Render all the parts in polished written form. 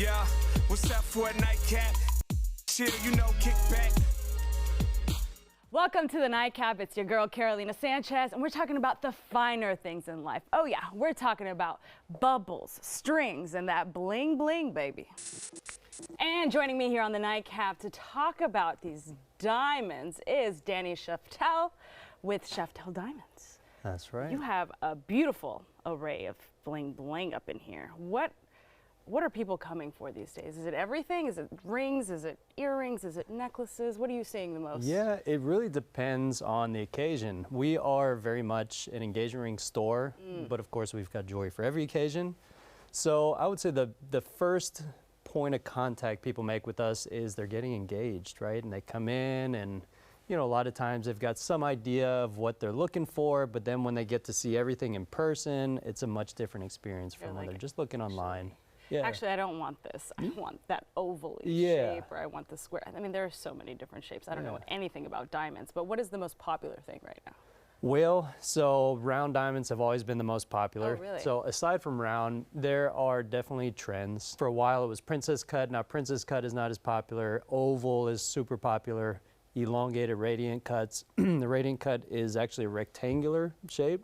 Yeah, what's up for a nightcap? Chill, you know, kick back. Welcome to the Nightcap. It's your girl, Carolina Sanchez, and we're talking about the finer things in life. Oh yeah, we're talking about bubbles, strings, and that bling bling, baby. And joining me here on the Nightcap to talk about these diamonds is Danny Shaftel with Shaftel Diamonds. That's right. You have a beautiful array of bling bling up in here. What are people coming for these days? Is it everything? Is it rings? Is it earrings? Is it necklaces? What are you seeing the most? Yeah, it really depends on the occasion. We are very much an engagement ring store, but of course we've got jewelry for every occasion. So I would say the first point of contact people make with us is they're getting engaged, right? And they come in and, you know, a lot of times they've got some idea of what they're looking for, but then when they get to see everything in person, it's a much different experience from when they're just looking online. Yeah. Actually, I don't want this. I want that oval Yeah. shape, or I want the square. I mean, there are so many different shapes. I don't know anything about diamonds, but what is the most popular thing right now? Well, so round diamonds have always been the most popular. Oh, really? So aside from round, there are definitely trends. For a while it was princess cut. Now princess cut is not as popular. Oval is super popular. Elongated radiant cuts. The radiant cut is actually a rectangular shape.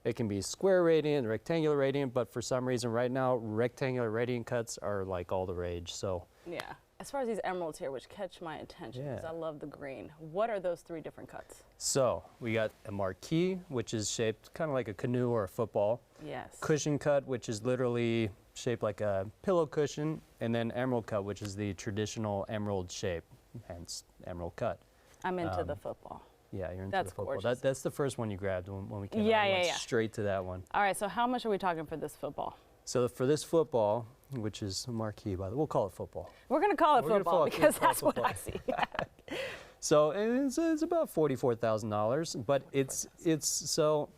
It can be square radiant, rectangular radiant, but for some reason right now, rectangular radiant cuts are like all the rage. So Yeah. As far as these emeralds here, which catch my attention because I love the green, what are those three different cuts? So we got a marquee, which is shaped kind of like a canoe or a football. Yes. Cushion cut, which is literally shaped like a pillow cushion, and then emerald cut, which is the traditional emerald shape, hence emerald cut. I'm into the football. Yeah, you're into That's the football. gorgeous. That's the first one you grabbed when we came out. Yeah, We went yeah. straight to that one. All right, so how much are we talking for this football? So for this football, which is a marquee, by the way, we'll call it football. We're going to call it We're gonna football call it because football, that's what I football. see. So it's about $44,000, but it's so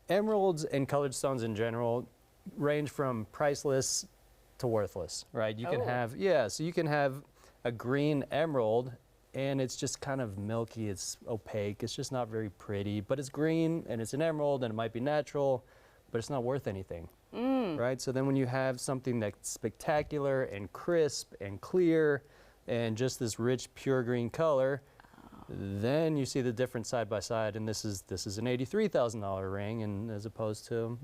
emeralds and colored stones in general range from priceless to worthless, right? You can have, so you can have a green emerald and it's just kind of milky, it's opaque, it's just not very pretty, but it's green and it's an emerald and it might be natural, but it's not worth anything, right? So then when you have something that's spectacular and crisp and clear and just this rich, pure green color, then you see the difference side by side, and this is an $83,000 ring, and as opposed to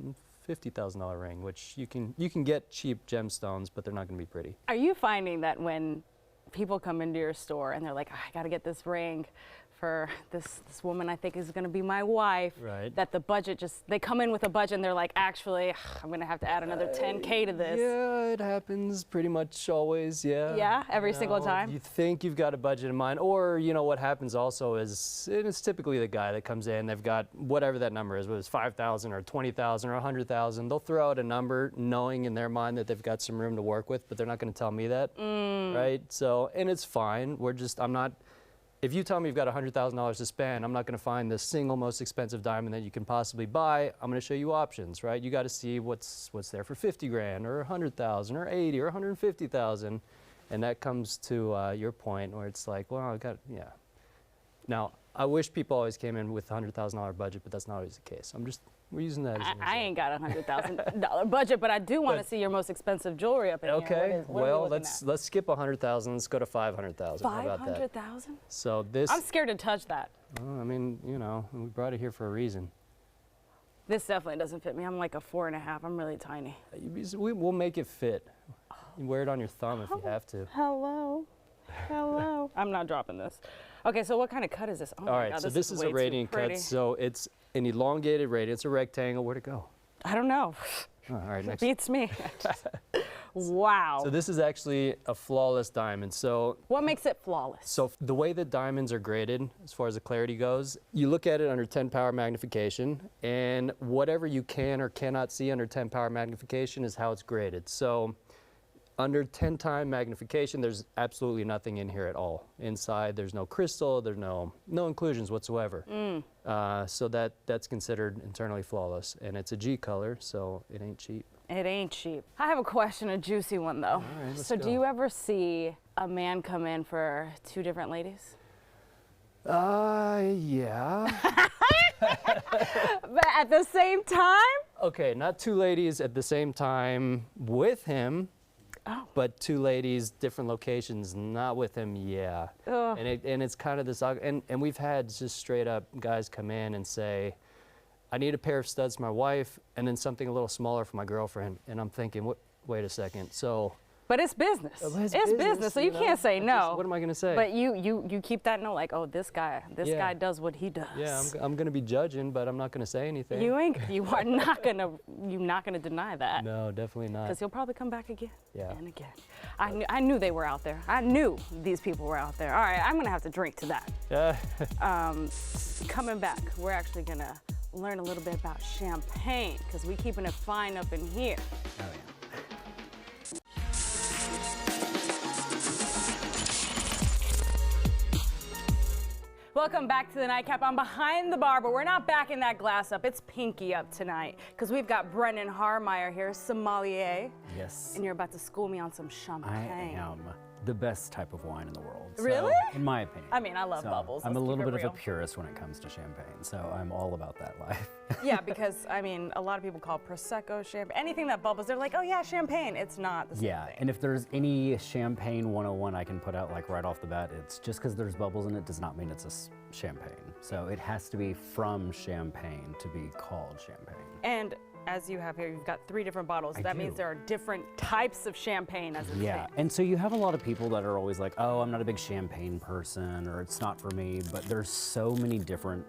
$50,000 ring, which you can get cheap gemstones, but they're not going to be pretty. Are you finding that when people come into your store and they're like, I got to get this ring for this woman I think is going to be my wife, Right. that the budget they come in with a budget and they're like, actually, I'm going to have to add another 10K to this. Yeah, it happens pretty much always, yeah. Yeah, every single time? You think you've got a budget in mind, or, you know, what happens also is, it's typically the guy that comes in, they've got whatever that number is, whether it's 5,000 or 20,000 or 100,000, they'll throw out a number knowing in their mind that they've got some room to work with, but they're not going to tell me that, right? So, and it's fine, if you tell me you've got $100,000 to spend, I'm not going to find the single most expensive diamond that you can possibly buy. I'm going to show you options, right? You got to see what's there for 50 grand or 100,000 or 80 or 150,000, and that comes to your point where it's like, well, Now, I wish people always came in with a $100,000 budget, but that's not always the case. We're using that as an I ain't got a $100,000 budget, but I do want to see your most expensive jewelry up in here. Okay, What are we looking let's skip 100,000. Let's go to 500,000. How about that? 500,000? So this. I'm scared to touch that. I mean, you know, we brought it here for a reason. This definitely doesn't fit me. I'm like a 4.5. I'm really tiny. We'll make it fit. You wear it on your thumb if you have to. Hello. Hello. I'm not dropping this. Okay, so what kind of cut is this? Oh All my right, God, so this is a radiant cut. So it's an elongated radiant. It's a rectangle. Where'd it go? I don't know. Oh, all right, next. Beats me. Wow. So this is actually a flawless diamond. So what makes it flawless? So the way that diamonds are graded, as far as the clarity goes, you look at it under 10 power magnification, and whatever you can or cannot see under 10 power magnification is how it's graded. So under 10 time magnification, there's absolutely nothing in here at all. Inside, there's no crystal, there's no inclusions whatsoever. So that's considered internally flawless, and it's a G color, so it ain't cheap. It ain't cheap. I have a question, a juicy one though. All right, let's so go. do you ever see a man come in for two different ladies? Yeah. But at the same time? Okay, not two ladies at the same time with him. Oh. But 2 ladies, different locations, not with him, yeah. Ugh. And it's kind of this, and we've had just straight up guys come in and say, I need a pair of studs for my wife, and then something a little smaller for my girlfriend. And I'm thinking, wait a second, so. But it's business. It's business, so you can't say no. What am I going to say? But you keep that note like, oh, this guy does what he does. Yeah, I'm going to be judging, but I'm not going to say anything. You are not gonna deny that. No, definitely not. Because he'll probably come back again. Yeah. And again. I knew they were out there. I knew these people were out there. All right, I'm gonna have to drink to that. Coming back, we're actually gonna learn a little bit about champagne because we keeping it fine up in here. Oh, yeah. Welcome back to the Nightcap. I'm behind the bar, but we're not backing that glass up. It's pinky up tonight because we've got Brennan Harmeier here, sommelier. Yes. And you're about to school me on some champagne. I am the best type of wine in the world. So, Really? in my opinion. I mean, I love bubbles. I'm a Let's little keep bit it of a real. purist when it comes to champagne, so I'm all about that life. Yeah, because I mean, a lot of people call Prosecco champagne. Anything that bubbles, they're like, oh yeah, champagne. It's not the same Yeah, thing. and if there's any champagne 101 I can put out like right off the bat, it's just because there's bubbles in it does not mean it's a champagne. So it has to be from champagne to be called champagne. And as you have here, you've got 3 different bottles. I That do. means there are different types of champagne as it's Yeah, and so you have a lot of people that are always like, oh, I'm not a big champagne person, or it's not for me, but there's so many different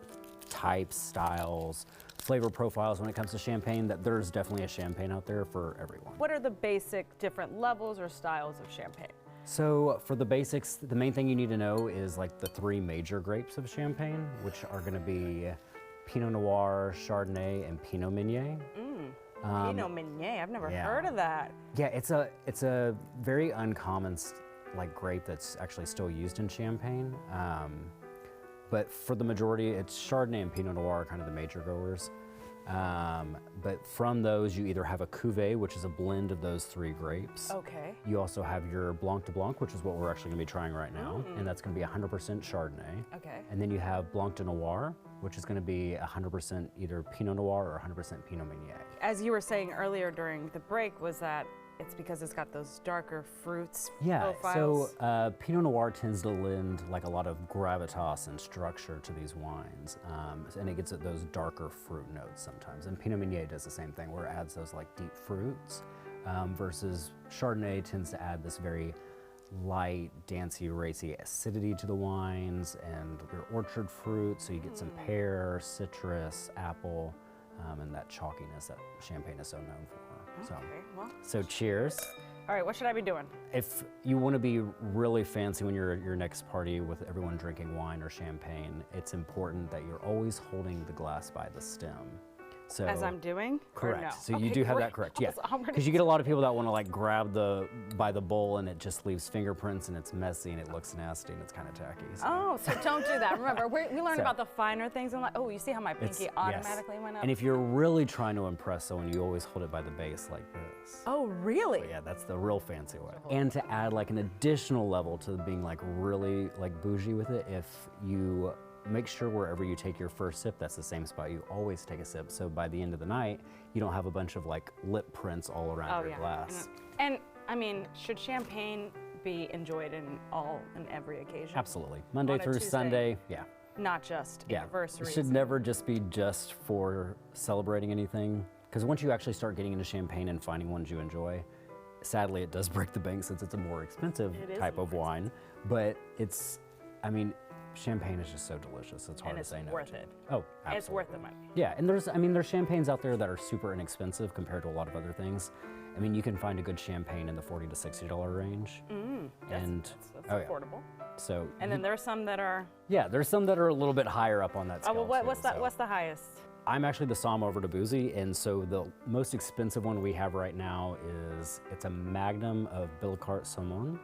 types, styles, flavor profiles when it comes to champagne that there's definitely a champagne out there for everyone. What are the basic different levels or styles of champagne? So for the basics, the main thing you need to know is like the 3 major grapes of champagne, which are gonna be Pinot Noir, Chardonnay, and Pinot Meunier. Pinot Meunier, I've never yeah. heard of that. Yeah, it's a very uncommon like grape that's actually still used in champagne. But for the majority, it's Chardonnay and Pinot Noir are kind of the major growers. But from those, you either have a cuvee, which is a blend of those 3 grapes. Okay. You also have your Blanc de Blanc, which is what we're actually gonna be trying right now. And that's gonna be 100% Chardonnay. Okay. And then you have Blanc de Noir, which is gonna be 100% either Pinot Noir or 100% Pinot Meunier. As you were saying earlier during the break, was that it's because it's got those darker fruits profiles? So Pinot Noir tends to lend like a lot of gravitas and structure to these wines, and it gets at those darker fruit notes sometimes. And Pinot Meunier does the same thing, where it adds those like deep fruits, versus Chardonnay tends to add this very light, dancey, racy acidity to the wines and your orchard fruit, so you get some pear, citrus, apple, and that chalkiness that champagne is so known for. Okay, well. So cheers. All right, what should I be doing? If you want to be really fancy when you're at your next party with everyone drinking wine or champagne, it's important that you're always holding the glass by the stem. So, As I'm doing? correct. Or no? So you Okay, do have great. that correct. I Yeah. was already Because you get a lot of people that want to like grab by the bowl and it just leaves fingerprints and it's messy and it looks nasty and it's kind of tacky. So. Oh, so don't do that. Remember, we learned So- about the finer things in life. Oh, you see how my It's- pinky yes. automatically went up? And if you're really trying to impress someone, you always hold it by the base like this. Oh, really? But yeah, that's the real fancy way. And to add like an additional level to being like really like bougie with it, if you make sure wherever you take your first sip, that's the same spot you always take a sip. So by the end of the night, you don't have a bunch of like lip prints all around your glass. And I mean, should champagne be enjoyed in every occasion? Absolutely. Monday On a through Tuesday. Sunday, yeah. Not just Yeah. anniversaries. It should never just be just for celebrating anything. Because once you actually start getting into champagne and finding ones you enjoy, sadly it does break the bank since it's a more expensive It is type more of wine. But it's, I mean, champagne is just so delicious. It's hard And to it's say no worth to. it. Oh, absolutely. It's worth the money. Yeah, and there's champagnes out there that are super inexpensive compared to a lot of other things. I mean, you can find a good champagne in the $40 to $60 range. That's oh, yeah. affordable. So And then there's some that are. yeah, there's some that are a little bit higher up on that scale. Oh, well, too, what's so. the highest? I'm actually the somm over to boozy, and so the most expensive one we have right now it's a Magnum of Billecart Saumon.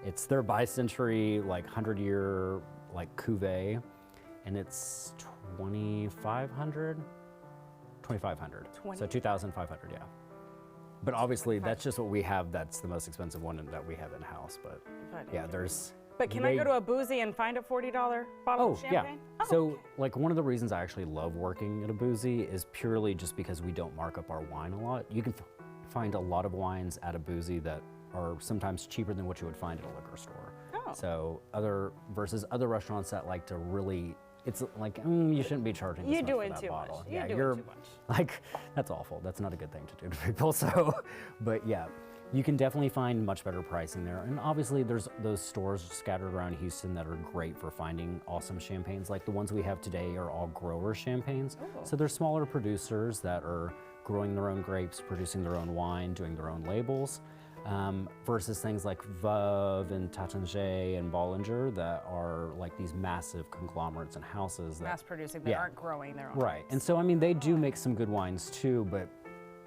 It's their bi-century, like 100-year, like cuvee, and it's 2,500. 2,500. So 2,500, yeah. But obviously, that's just what we have. That's the most expensive one that we have in house. But yeah, there's. But can I go to a boozy and find a $40 bottle of champagne? Yeah. So, like, one of the reasons I actually love working at a boozy is purely just because we don't mark up our wine a lot. You can find a lot of wines at a boozy that are sometimes cheaper than what you would find at a liquor store. Oh. So versus other restaurants that like to really, it's like, you shouldn't be charging this You're much for doing that too bottle. much. Yeah, You're doing too much. like, that's awful. That's not a good thing to do to people. So, but yeah, you can definitely find much better pricing there. And obviously there's those stores scattered around Houston that are great for finding awesome champagnes. Like the ones we have today are all grower champagnes. Oh. So they're smaller producers that are growing their own grapes, producing their own wine, doing their own labels. Versus things like Veuve and Taittinger and Bollinger that are like these massive conglomerates and houses that Mass producing, they aren't growing their own. Right, and so I mean they do make some good wines too, but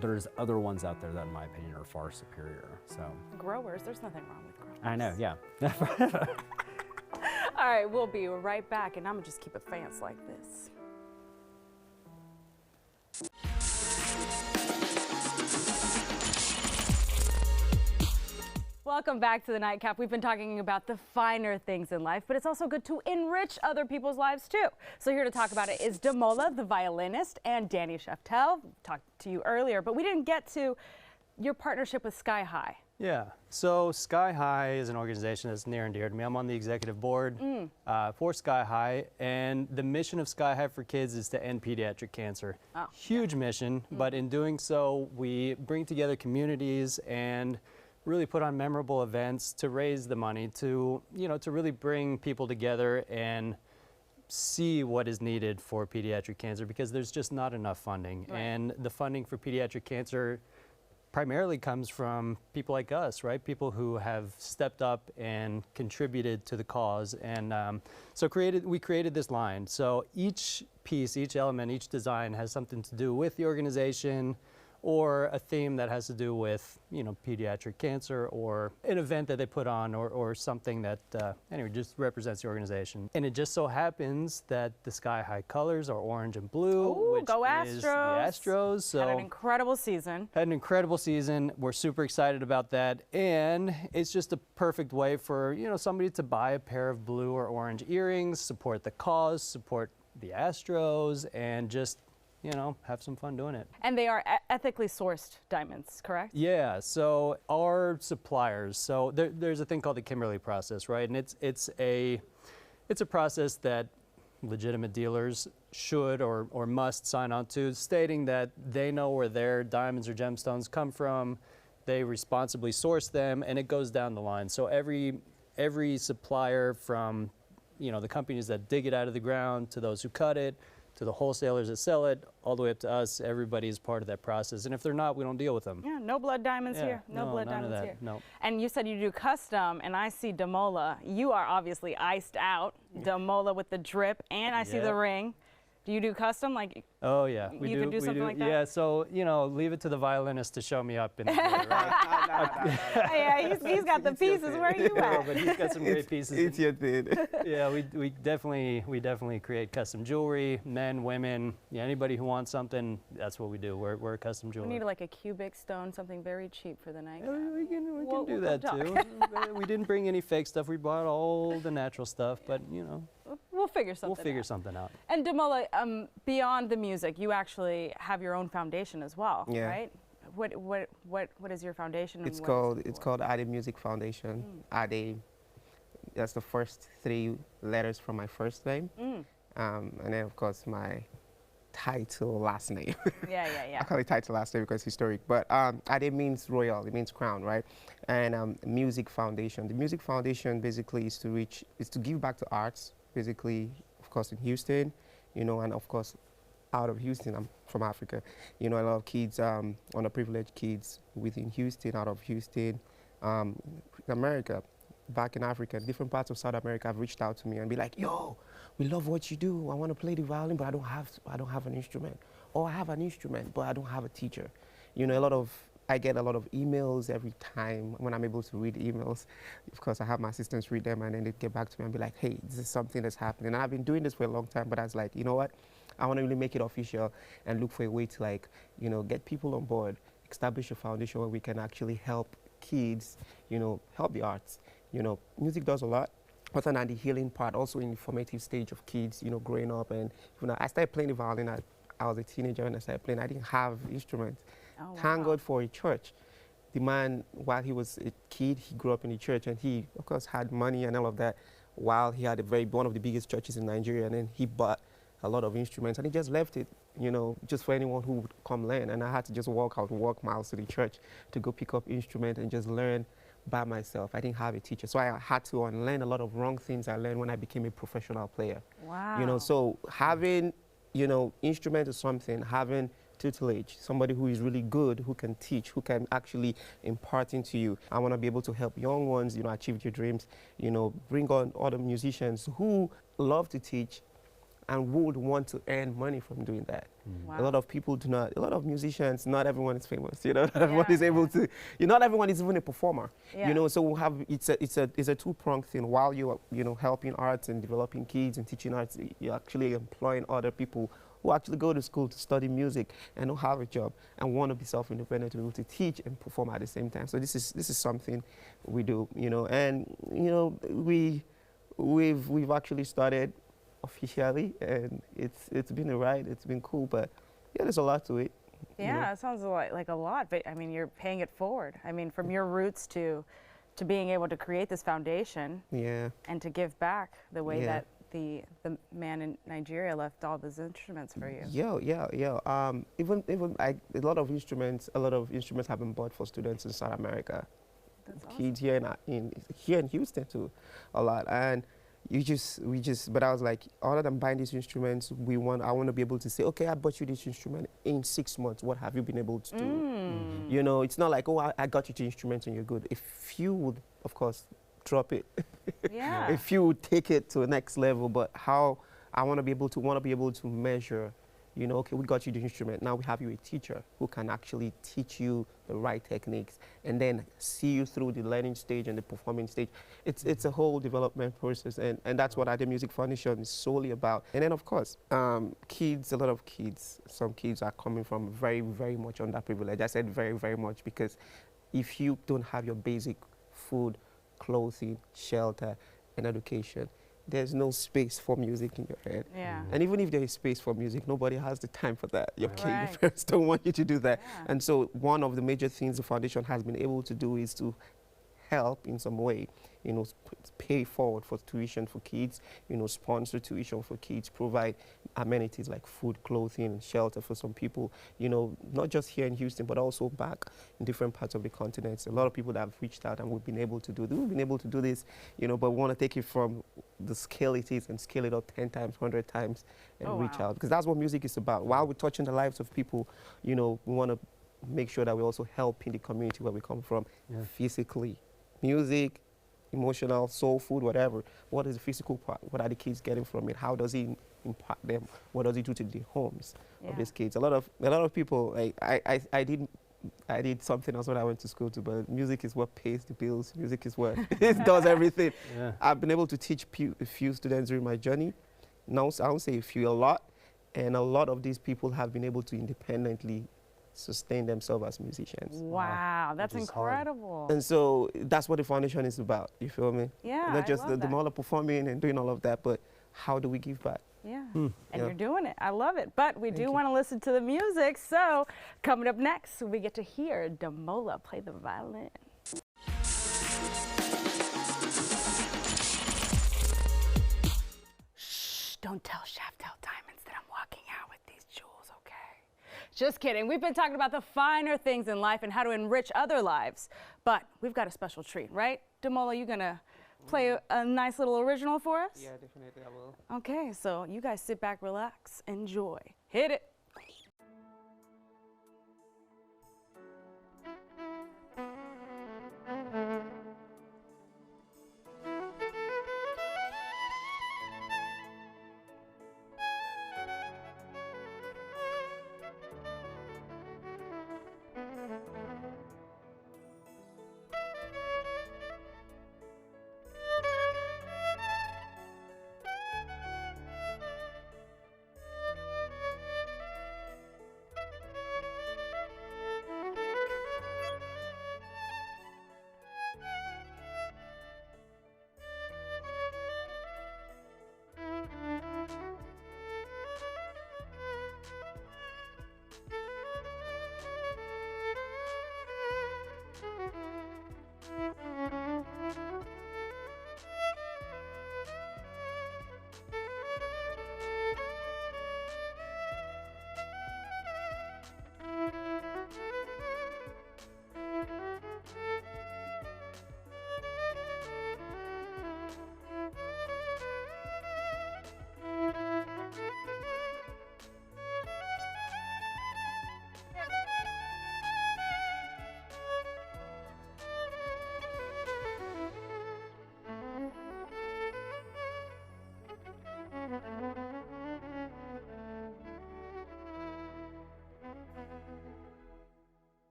there's other ones out there that in my opinion are far superior. So Growers, there's nothing wrong with growers. I know, yeah. All right, we'll be right back, and I'm gonna just keep it fancy like this. Welcome back to the Nightcap. We've been talking about the finer things in life, but it's also good to enrich other people's lives too. So here to talk about it is Demola, the violinist, and Danny Shaftel. Talked to you earlier, but we didn't get to your partnership with Sky High. Yeah, so Sky High is an organization that's near and dear to me. I'm on the executive board for Sky High, and the mission of Sky High for Kids is to end pediatric cancer. Oh, Huge mission, but in doing so, we bring together communities and really put on memorable events to raise the money to, to really bring people together and see what is needed for pediatric cancer, because there's just not enough funding. Right. And the funding for pediatric cancer primarily comes from people like us, right? People who have stepped up and contributed to the cause. And so we created this line. So each piece, each element, each design has something to do with the organization, or a theme that has to do with, pediatric cancer, or an event that they put on, or something that, anyway, just represents the organization. And it just so happens that the Sky High colors are orange and blue, Ooh, which go is the Astros. So Had an incredible season. had an incredible season. We're super excited about that. And it's just a perfect way for, somebody to buy a pair of blue or orange earrings, support the cause, support the Astros, and just, have some fun doing it. And they are ethically sourced diamonds, correct? Yeah, so our suppliers, so there's a thing called the Kimberley process, right? And it's a process that legitimate dealers should or must sign on to, stating that they know where their diamonds or gemstones come from, they responsibly source them, and it goes down the line. So every supplier, from the companies that dig it out of the ground to those who cut it, to the wholesalers that sell it, all the way up to us, everybody is part of that process. And if they're not, we don't deal with them. Yeah, no blood diamonds here. No blood none of diamonds that, here. no. And you said you do custom, and I see Demola. You are obviously iced out. Demola with the drip, and I see the Yep. ring. Do you do custom? Like, Oh yeah, You could do something like that? Yeah, so leave it to the violinist to show me up in the theater, right? yeah, he's got the pieces. Where are you Yeah, at? but he's got some great pieces. It's your thing. Yeah, we definitely create custom jewelry, men, women, anybody who wants something. That's what we do. We're a custom We jeweler. need like a cubic stone, something very cheap for the night. Yeah, we can We'll do come that talk. too. We didn't bring any fake stuff. We brought all the natural stuff, but We'll figure something we'll figure out. something out. And Demola, beyond the music, you actually have your own foundation as well, Yeah. right? What is your foundation? and It's what called is it it's for? called Ade Music Foundation. Ade, that's the first 3 letters from my first name, and then of course my title last name. Yeah. I call it title last name because it's historic. But Ade means royal. It means crown, right? And Music Foundation. The Music Foundation basically is to give back to arts. Basically, of course, in Houston, and of course, out of Houston. I'm from Africa. A lot of kids, underprivileged kids within Houston, out of Houston, America, back in Africa, different parts of South America have reached out to me and be like, yo, we love what you do. I want to play the violin, but I don't have an instrument. Or I have an instrument, but I don't have a teacher. I get a lot of emails every time when I'm able to read emails. Of course, I have my assistants read them, and then they get back to me and be like, hey, this is something that's happening. And I've been doing this for a long time, but I was like, you know what? I want to really make it official and look for a way to get people on board, establish a foundation where we can actually help kids, help the arts. Music does a lot. Other than the healing part, also in the formative stage of kids, growing up. And I started playing the violin. I was a teenager when I started playing. I didn't have instruments. Oh, Thank wow. God for a church the man, while he was a kid, he grew up in the church, and he, of course, had money and all of that, while he had one of the biggest churches in Nigeria, and then he bought a lot of instruments, and he just left it, you know, just for anyone who would come learn. And I had to just walk miles to the church to go pick up instrument and just learn by myself. I didn't have a teacher, so I had to unlearn a lot of wrong things I learned when I became a professional player. Wow. You know, so having, you know, instrument is something, having tutelage, somebody who is really good, who can teach, who can actually impart into you. I want to be able to help young ones, you know, achieve their dreams, you know, bring on other musicians who love to teach and would want to earn money from doing that. Wow. A lot of people do not, a lot of musicians, not everyone is famous, you know, not everyone is able to, you know, not everyone is even a performer, you know, so we'll have, it's a two-pronged thing. While you're, you know, helping arts and developing kids and teaching arts, you're actually employing other people who actually go to school to study music and don't have a job and want to be self-independent to be able to teach and perform at the same time. So this is something we do, you know, and, you know, we've actually started officially, and it's been a ride. It's been cool, but yeah, there's a lot to it. Yeah, you know? it sounds like a lot, but I mean, you're paying it forward. I mean, from your roots to being able to create this foundation, Yeah. and to give back the way Yeah. that the man in Nigeria left all those instruments for you. Yeah. Even a lot of instruments have been bought for students in South America. That's awesome. Kids here in Houston too, a lot. And but I was like, other than buying these instruments, I want to be able to say, okay, I bought you this instrument in 6 months. What have you been able to do? You know, it's not like, oh, I got you the instrument and you're good. If you would, of course, drop it. Yeah. If you would take it to the next level, but how I want to be able to measure, you know, okay, we got you the instrument. Now we have you a teacher who can actually teach you the right techniques and then see you through the learning stage and the performing stage. It's a whole development process, and that's what Ade Music Foundation is solely about. And then, of course, kids, a lot of kids, some kids are coming from very, very much underprivileged. I said very, very much because if you don't have your basic food, clothing, shelter, and education, there's no space for music in your head. Yeah. And even if there is space for music, nobody has the time for that. Your Right. parents don't want you to do that. Yeah. And so one of the major things the foundation has been able to do is to help in some way, you know, pay forward for tuition for kids, you know, sponsor tuition for kids, provide amenities like food, clothing, and shelter for some people, you know, not just here in Houston, but also back in different parts of the continent. A lot of people that have reached out and we've been able to do this, you know, but we want to take it from the scale it is and scale it up 10 times, 100 times and reach out. Because that's what music is about. While we're touching the lives of people, you know, we want to make sure that we also help in the community where we come from physically. Music, emotional, soul food, whatever. What is the physical part? What are the kids getting from it? How does it impact them? What does it do to the homes of these kids? A lot of people, I did something else when I went to school too, but music is what pays the bills. Music is what it does everything. Yeah. I've been able to teach a few students during my journey. Now, I won't say a few, a lot. And a lot of these people have been able to independently sustain themselves as musicians. Wow, that's incredible. And so that's what the foundation is about, you feel me? Yeah, not just the that. Demola performing and doing all of that, but how do we give back? Yeah, and you're doing it. I love it. But we do want to listen to the music, so coming up next, we get to hear Demola play the violin. Shh, don't tell Shaftel Diamonds that I'm walking out with these jewels, okay? Just kidding. We've been talking about the finer things in life and how to enrich other lives. But we've got a special treat, right? Demola, you gonna play a nice little original for us? Yeah, definitely I will. Okay, so you guys sit back, relax, enjoy. Hit it.